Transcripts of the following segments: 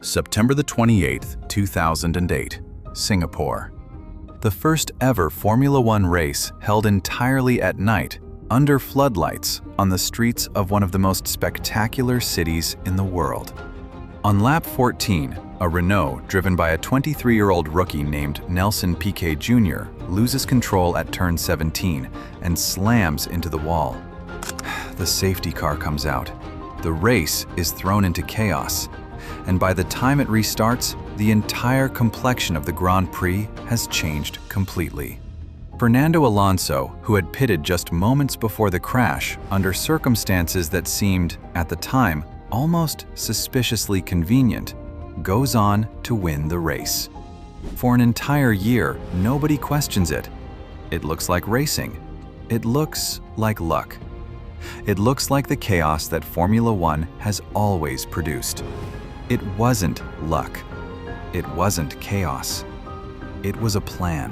September the 28th, 2008, Singapore. The first ever Formula One race held entirely at night, under floodlights, on the streets of one of the most spectacular cities in the world. On lap 14, a Renault driven by a 23-year-old rookie named Nelson Piquet Jr. loses control at turn 17 and slams into the wall. The safety car comes out. The race is thrown into chaos, and by the time it restarts, the entire complexion of the Grand Prix has changed completely. Fernando Alonso, who had pitted just moments before the crash under circumstances that seemed, at the time, almost suspiciously convenient, goes on to win the race. For an entire year, nobody questions it. It looks like racing. It looks like luck. It looks like the chaos that Formula One has always produced. It wasn't luck. It wasn't chaos. It was a plan,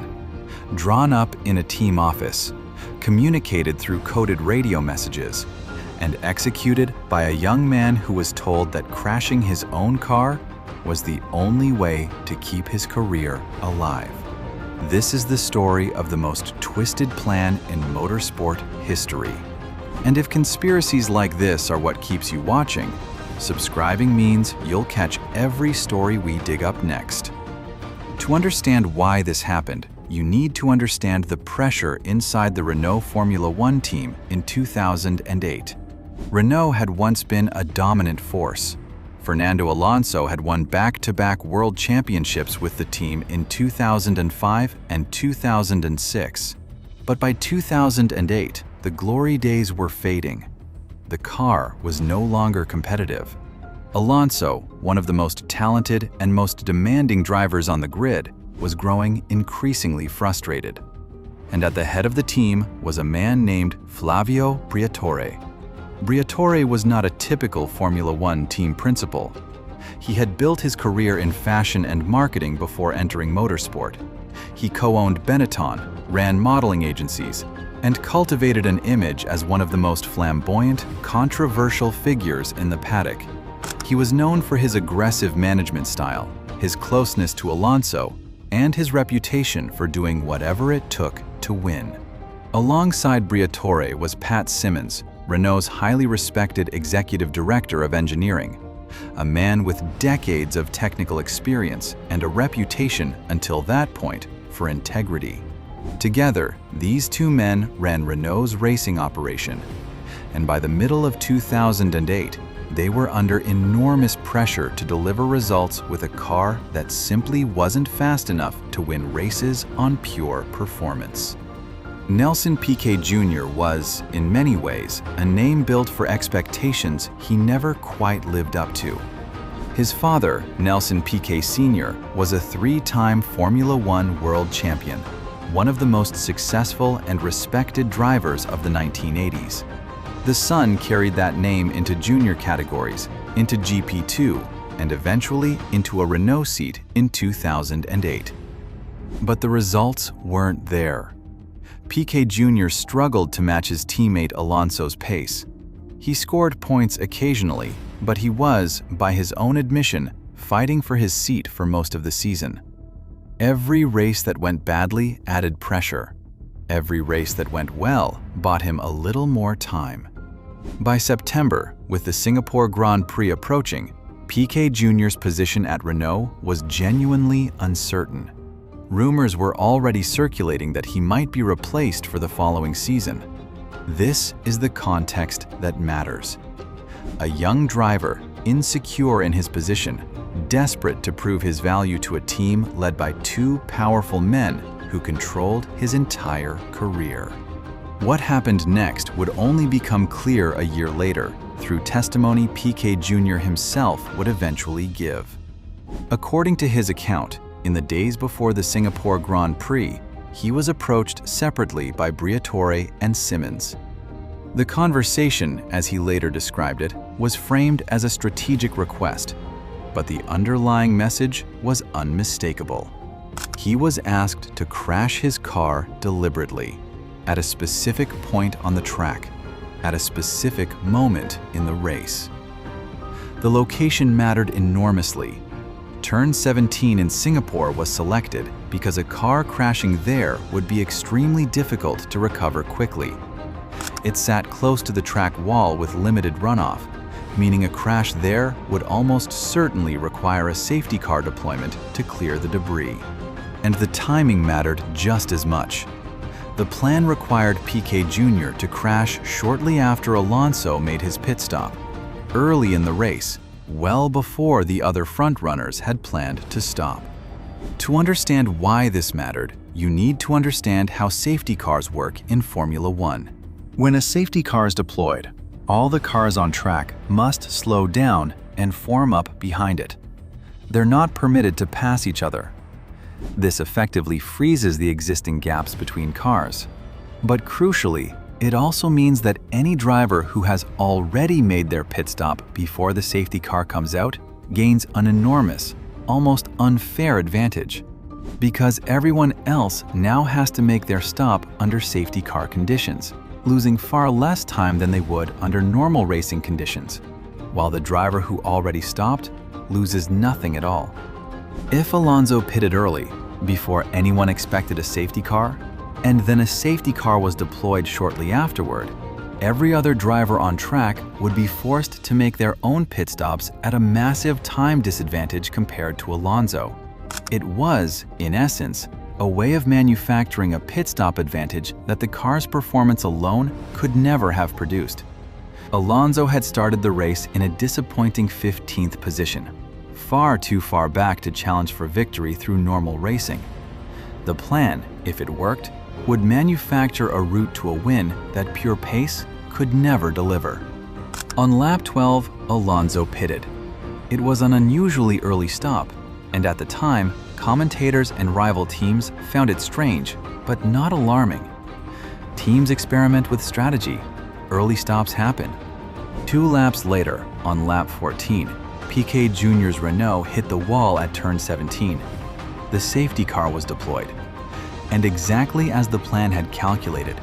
drawn up in a team office, communicated through coded radio messages, and executed by a young man who was told that crashing his own car was the only way to keep his career alive. This is the story of the most twisted plan in motorsport history. And if conspiracies like this are what keeps you watching, subscribing means you'll catch every story we dig up next. To understand why this happened, you need to understand the pressure inside the Renault Formula One team in 2008. Renault had once been a dominant force. Fernando Alonso had won back-to-back world championships with the team in 2005 and 2006. But by 2008, the glory days were fading. The car was no longer competitive. Alonso, one of the most talented and most demanding drivers on the grid, was growing increasingly frustrated. And at the head of the team was a man named Flavio Briatore. Briatore was not a typical Formula One team principal. He had built his career in fashion and marketing before entering motorsport. He co-owned Benetton, ran modeling agencies, and cultivated an image as one of the most flamboyant, controversial figures in the paddock. He was known for his aggressive management style, his closeness to Alonso, and his reputation for doing whatever it took to win. Alongside Briatore was Pat Symonds, Renault's highly respected executive director of engineering, a man with decades of technical experience and a reputation until that point for integrity. Together, these two men ran Renault's racing operation, and by the middle of 2008, they were under enormous pressure to deliver results with a car that simply wasn't fast enough to win races on pure performance. Nelson Piquet Jr. was, in many ways, a name built for expectations he never quite lived up to. His father, Nelson Piquet Sr., was a three-time Formula One world champion, one of the most successful and respected drivers of the 1980s. The son carried that name into junior categories, into GP2, and eventually into a Renault seat in 2008. But the results weren't there. Piquet Jr. struggled to match his teammate Alonso's pace. He scored points occasionally, but he was, by his own admission, fighting for his seat for most of the season. Every race that went badly added pressure. Every race that went well bought him a little more time. By September, with the Singapore Grand Prix approaching, Piquet Jr.'s position at Renault was genuinely uncertain. Rumors were already circulating that he might be replaced for the following season. This is the context that matters. A young driver, insecure in his position, desperate to prove his value to a team led by two powerful men who controlled his entire career. What happened next would only become clear a year later through testimony Piquet Jr. himself would eventually give. According to his account, in the days before the Singapore Grand Prix, he was approached separately by Briatore and Symonds. The conversation, as he later described it, was framed as a strategic request, but the underlying message was unmistakable. He was asked to crash his car deliberately, at a specific point on the track, at a specific moment in the race. The location mattered enormously. Turn 17 in Singapore was selected because a car crashing there would be extremely difficult to recover quickly. It sat close to the track wall with limited runoff, meaning a crash there would almost certainly require a safety car deployment to clear the debris. And the timing mattered just as much. The plan required Piquet Jr. to crash shortly after Alonso made his pit stop, early in the race, well before the other frontrunners had planned to stop. To understand why this mattered, you need to understand how safety cars work in Formula One. When a safety car is deployed, all the cars on track must slow down and form up behind it. They're not permitted to pass each other. This effectively freezes the existing gaps between cars. But crucially, it also means that any driver who has already made their pit stop before the safety car comes out gains an enormous, almost unfair advantage, because everyone else now has to make their stop under safety car conditions, losing far less time than they would under normal racing conditions, while the driver who already stopped loses nothing at all. If Alonso pitted early, before anyone expected a safety car, and then a safety car was deployed shortly afterward, every other driver on track would be forced to make their own pit stops at a massive time disadvantage compared to Alonso. It was, in essence, a way of manufacturing a pit stop advantage that the car's performance alone could never have produced. Alonso had started the race in a disappointing 15th position, far too far back to challenge for victory through normal racing. The plan, if it worked, would manufacture a route to a win that pure pace could never deliver. On lap 12, Alonso pitted. It was an unusually early stop, and at the time, commentators and rival teams found it strange, but not alarming. Teams experiment with strategy. Early stops happen. 2 laps later, on lap 14, Piquet Jr.'s Renault hit the wall at turn 17. The safety car was deployed. And exactly as the plan had calculated,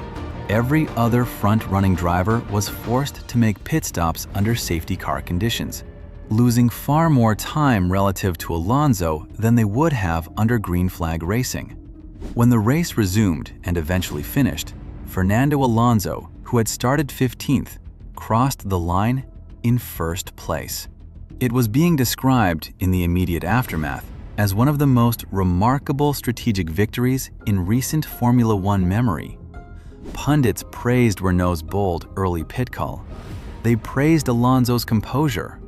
every other front-running driver was forced to make pit stops under safety car conditions, losing far more time relative to Alonso than they would have under green flag racing. When the race resumed and eventually finished, Fernando Alonso, who had started 15th, crossed the line in first place. It was being described in the immediate aftermath as one of the most remarkable strategic victories in recent Formula One memory. Pundits praised Renault's bold early pit call. They praised Alonso's composure.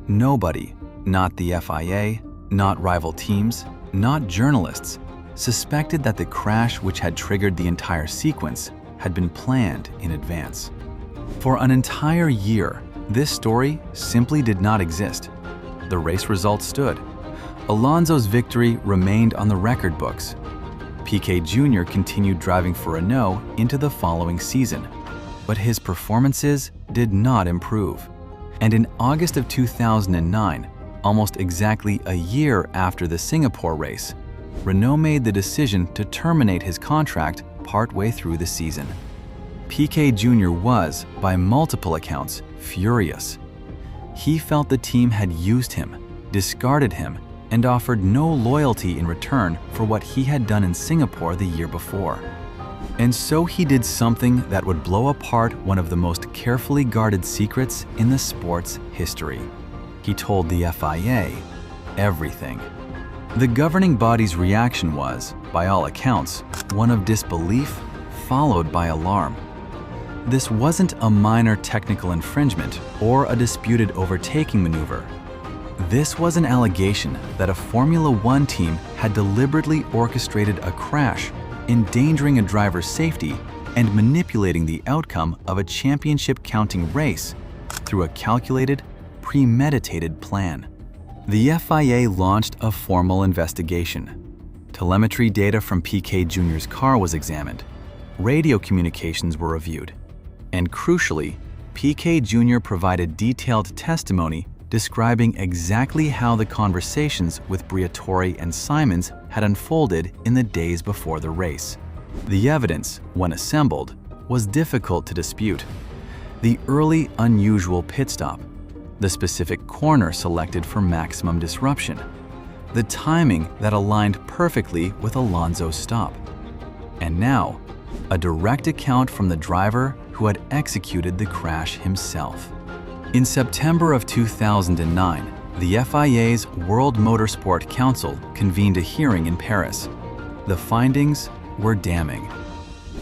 Nobody, not the FIA, not rival teams, not journalists, suspected that the crash which had triggered the entire sequence had been planned in advance. For an entire year, this story simply did not exist. The race results stood. Alonso's victory remained on the record books. Piquet Jr. continued driving for Renault into the following season, but his performances did not improve. And in August of 2009, almost exactly a year after the Singapore race, Renault made the decision to terminate his contract partway through the season. Piquet Jr. was, by multiple accounts, furious. He felt the team had used him, discarded him, and offered no loyalty in return for what he had done in Singapore the year before. And so he did something that would blow apart one of the most carefully guarded secrets in the sport's history. He told the FIA everything. The governing body's reaction was, by all accounts, one of disbelief followed by alarm. This wasn't a minor technical infringement or a disputed overtaking maneuver. This was an allegation that a Formula One team had deliberately orchestrated a crash, endangering a driver's safety and manipulating the outcome of a championship-counting race through a calculated, premeditated plan. The FIA launched a formal investigation. Telemetry data from Piquet Jr.'s car was examined. Radio communications were reviewed. And crucially, Piquet Jr. provided detailed testimony describing exactly how the conversations with Briatore and Simons had unfolded in the days before the race. The evidence, when assembled, was difficult to dispute. The early, unusual pit stop, the specific corner selected for maximum disruption, the timing that aligned perfectly with Alonso's stop. And now, a direct account from the driver who had executed the crash himself. In September of 2009, the FIA's World Motorsport Council convened a hearing in Paris. The findings were damning.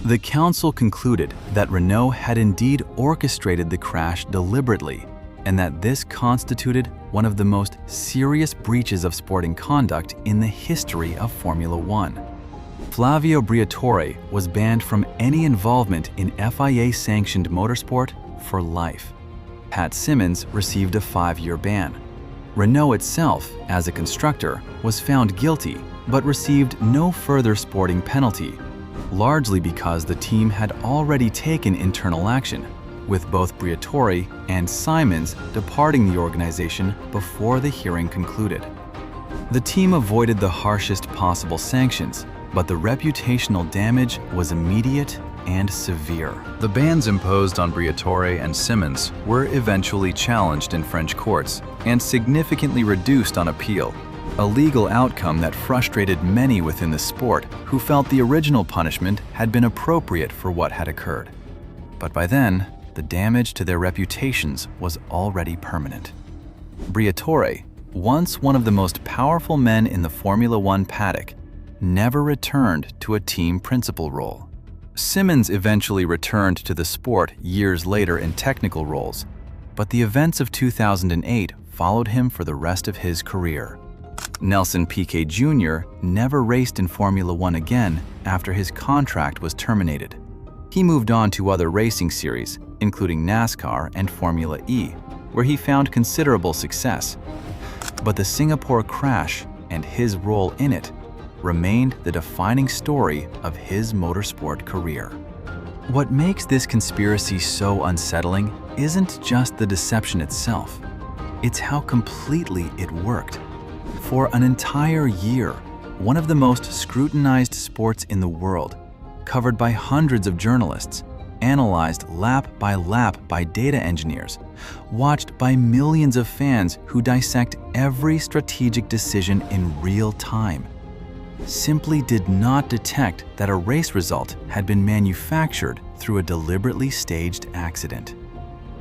The council concluded that Renault had indeed orchestrated the crash deliberately, and that this constituted one of the most serious breaches of sporting conduct in the history of Formula One. Flavio Briatore was banned from any involvement in FIA-sanctioned motorsport for life. Pat Symonds received a 5-year ban. Renault itself, as a constructor, was found guilty but received no further sporting penalty, largely because the team had already taken internal action, with both Briatore and Symonds departing the organization before the hearing concluded. The team avoided the harshest possible sanctions, but the reputational damage was immediate and severe. The bans imposed on Briatore and Symonds were eventually challenged in French courts and significantly reduced on appeal, a legal outcome that frustrated many within the sport who felt the original punishment had been appropriate for what had occurred. But by then, the damage to their reputations was already permanent. Briatore, once one of the most powerful men in the Formula One paddock, never returned to a team principal role. Symonds eventually returned to the sport years later in technical roles, but the events of 2008 followed him for the rest of his career. Nelson Piquet Jr. never raced in Formula One again after his contract was terminated. He moved on to other racing series, including NASCAR and Formula E, where he found considerable success. But the Singapore crash and his role in it remained the defining story of his motorsport career. What makes this conspiracy so unsettling isn't just the deception itself, it's how completely it worked. For an entire year, one of the most scrutinized sports in the world, covered by hundreds of journalists, analyzed lap by data engineers, watched by millions of fans who dissect every strategic decision in real time, simply did not detect that a race result had been manufactured through a deliberately staged accident.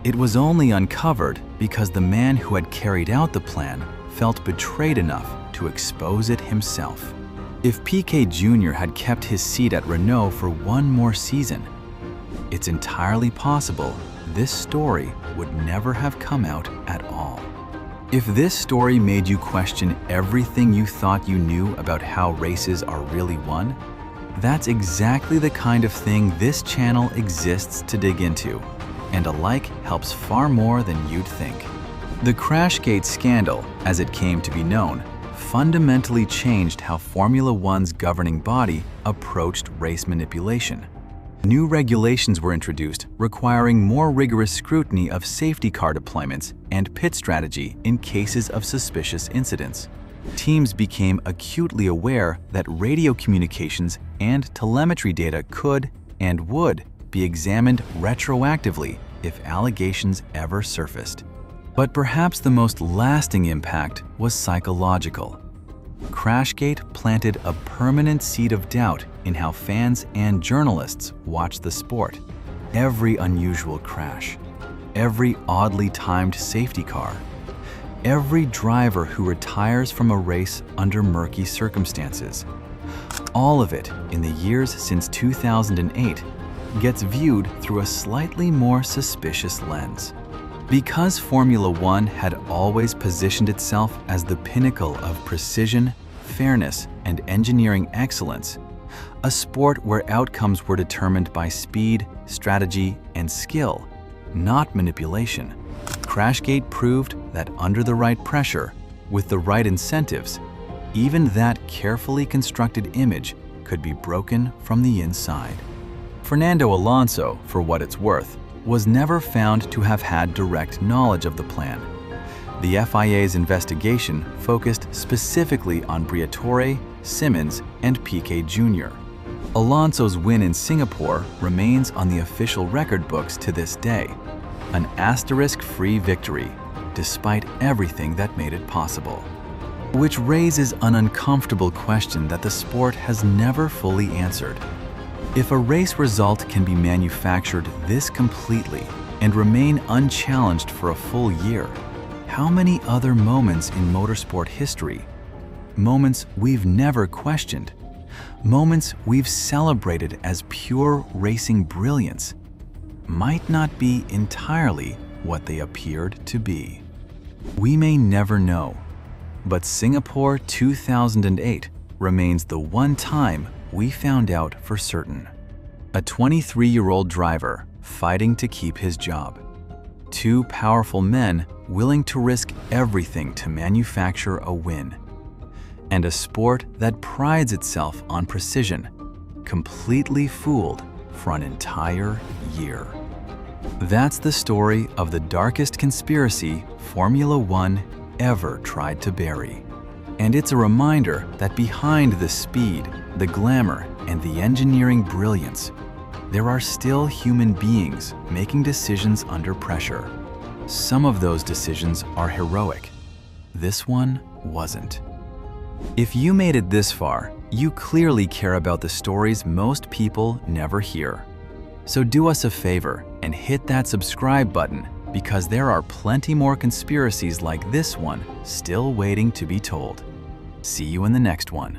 It was only uncovered because the man who had carried out the plan felt betrayed enough to expose it himself. If Piquet Jr. had kept his seat at Renault for one more season, it's entirely possible this story would never have come out at all. If this story made you question everything you thought you knew about how races are really won, that's exactly the kind of thing this channel exists to dig into, and alike helps far more than you'd think. The Crashgate scandal, as it came to be known, fundamentally changed how Formula One's governing body approached race manipulation. New regulations were introduced requiring more rigorous scrutiny of safety car deployments and pit strategy in cases of suspicious incidents. Teams became acutely aware that radio communications and telemetry data could and would be examined retroactively if allegations ever surfaced. But perhaps the most lasting impact was psychological. Crashgate planted a permanent seed of doubt in how fans and journalists watch the sport. Every unusual crash, every oddly timed safety car, every driver who retires from a race under murky circumstances. All of it in the years since 2008 gets viewed through a slightly more suspicious lens. Because Formula One had always positioned itself as the pinnacle of precision, fairness, and engineering excellence, a sport where outcomes were determined by speed, strategy, and skill, not manipulation, Crashgate proved that under the right pressure, with the right incentives, even that carefully constructed image could be broken from the inside. Fernando Alonso, for what it's worth, was never found to have had direct knowledge of the plan. The FIA's investigation focused specifically on Briatore, Symonds, and Piquet Jr. Alonso's win in Singapore remains on the official record books to this day, an asterisk-free victory, despite everything that made it possible. Which raises an uncomfortable question that the sport has never fully answered. If a race result can be manufactured this completely and remain unchallenged for a full year, how many other moments in motorsport history, moments we've never questioned, moments we've celebrated as pure racing brilliance, might not be entirely what they appeared to be? We may never know, but Singapore 2008 remains the one time we found out for certain. A 23-year-old driver fighting to keep his job. Two powerful men willing to risk everything to manufacture a win. And a sport that prides itself on precision, completely fooled for an entire year. That's the story of the darkest conspiracy Formula One ever tried to bury. And it's a reminder that behind the speed, the glamour, and the engineering brilliance, there are still human beings making decisions under pressure. Some of those decisions are heroic. This one wasn't. If you made it this far, you clearly care about the stories most people never hear. So do us a favor and hit that subscribe button, because there are plenty more conspiracies like this one still waiting to be told. See you in the next one.